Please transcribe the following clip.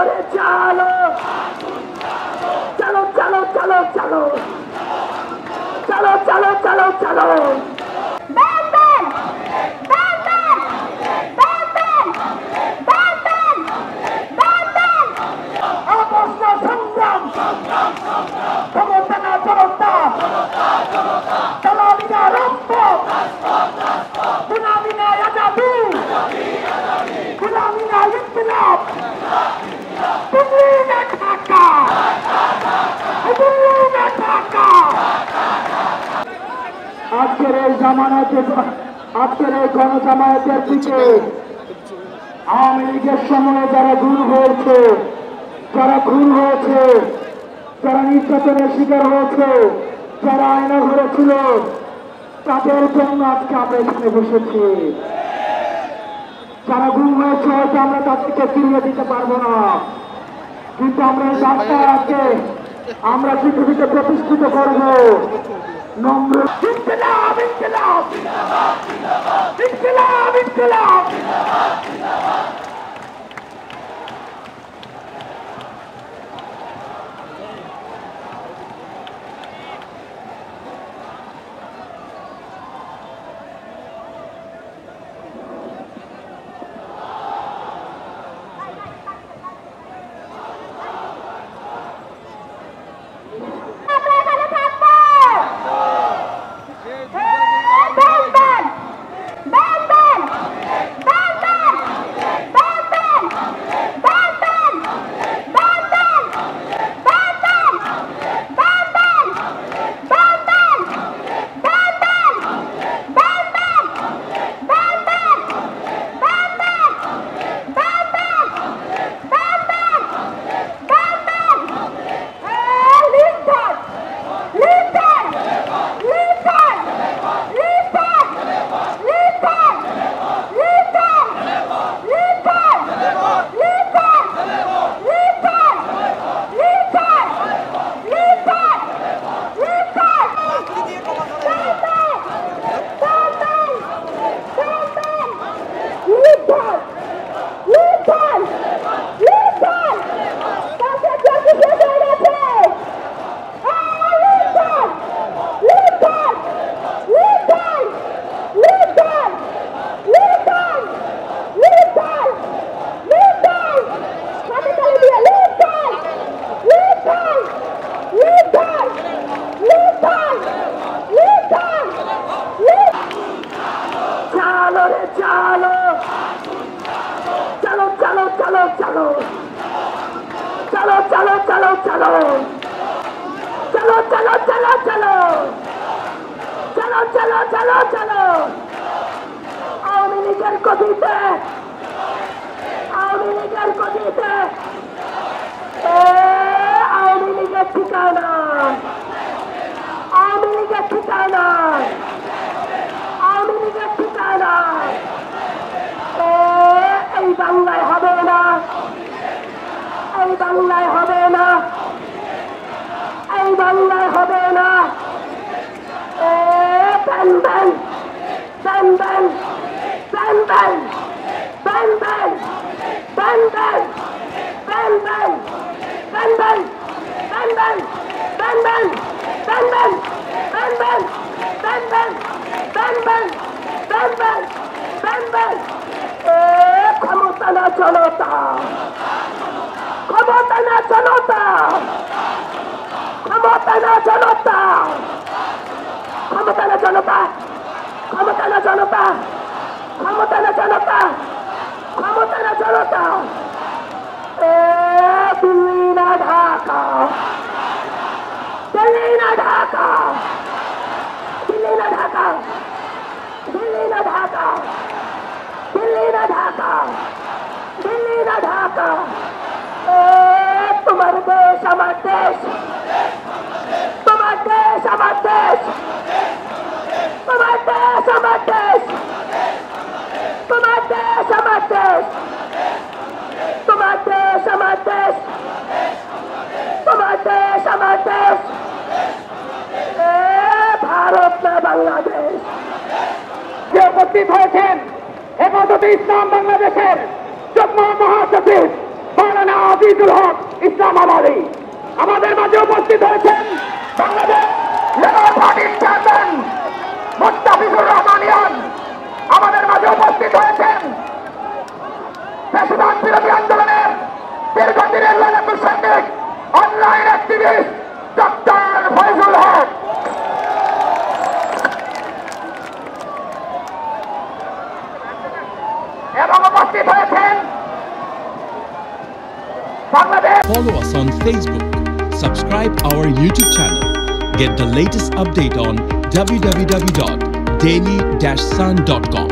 রে চালো, চলো চলো চলো চলো, চলো চলো চলো চলো। আজকের এই জামানাতে, আজকের এই গণজামায়াতের দিকে আওয়ামী লীগের সময়ে যারা খুন হয়েছে, যারা খুন হয়েছে, যারা নির্যাতনের শিকার হয়েছে, যারা আয়না ঘরে ছিল, তাদের জন্য আজকে আমরা এখানে বসেছি। যারা গুম হয়েছে হয়তো আমরা তাদেরকে ফিরিয়ে দিতে পারবো না, কিন্তু আমরা এই রাস্তাকে আমরা পৃথিবীতে প্রতিষ্ঠিত করবো। নম্র ইনকিলাব ইনকিলাব ইনকিলাব ইনকিলাব। আওয়ামী লীগের গতিতে, আওয়ামী লীগের গতিতে, আওয়ামী লীগের ঠিকানা, আওয়ামী লীগের ঠিকানা, আওয়ামী লীগের ঠিকানা এই বাংলায় হবে না, এই বাংলায় হবে না, এই বাংলায় হবে না। Ben ben, ben ben, ben ben, ben ben, ben ben, ben ben, ben ben, ben ben, ben ben, ben ben, ben ben, ben ben, ben ben, ben ben, ben ben. ক্ষমতা না জনতা, ক্ষমতা না জনতা, ক্ষমতা না জনতা, ক্ষমতা না জনতা, ক্ষমতা না জনতা, ক্ষমতা না জনতা, ক্ষমতা না জনতা। দিল্লি না ঢাকা, দিল্লি না ঢাকা, দিল্লি না ঢাকা, দিল্লি না ঢাকা, দিল্লি না ঢাকা, দিল্লি না ঢাকা। তোমার দেশ আমার দেশ, তোমার দেশ আমার দেশ, তোমার দেশ আমার দেশ, তোমার দেশ আমার দেশ, তোমার দেশ আমার দেশ, তোমার দেশ আমার দেশ। ভারত না বাংলাদেশ। যে উপস্থিত হয়েছেন হেফাজতে ইসলাম বাংলাদেশের যুগ্ম মহাসচিব মাওলানা আজিজুল হক ইসলামাবাদী। আমাদের মাঝে উপস্থিত হয়েছেন বাংলাদেশ লেবার পার্টির চেয়ারম্যান মোস্তাফিজুর রহমান ইয়ান। আমাদের মাঝে উপস্থিত হয়েছেন ফ্যাসিবাদ বিরোধী আন্দোলনের দীর্ঘদিনের লড়াকু সৈনিক অনলাইন অ্যাক্টিভিস্ট ডক্টর ফয়জুল হক। এবং উপস্থিত হয়েছেন Bangladesh. Follow us on Facebook. Subscribe our YouTube channel. Get the latest update on www.daily-sun.com.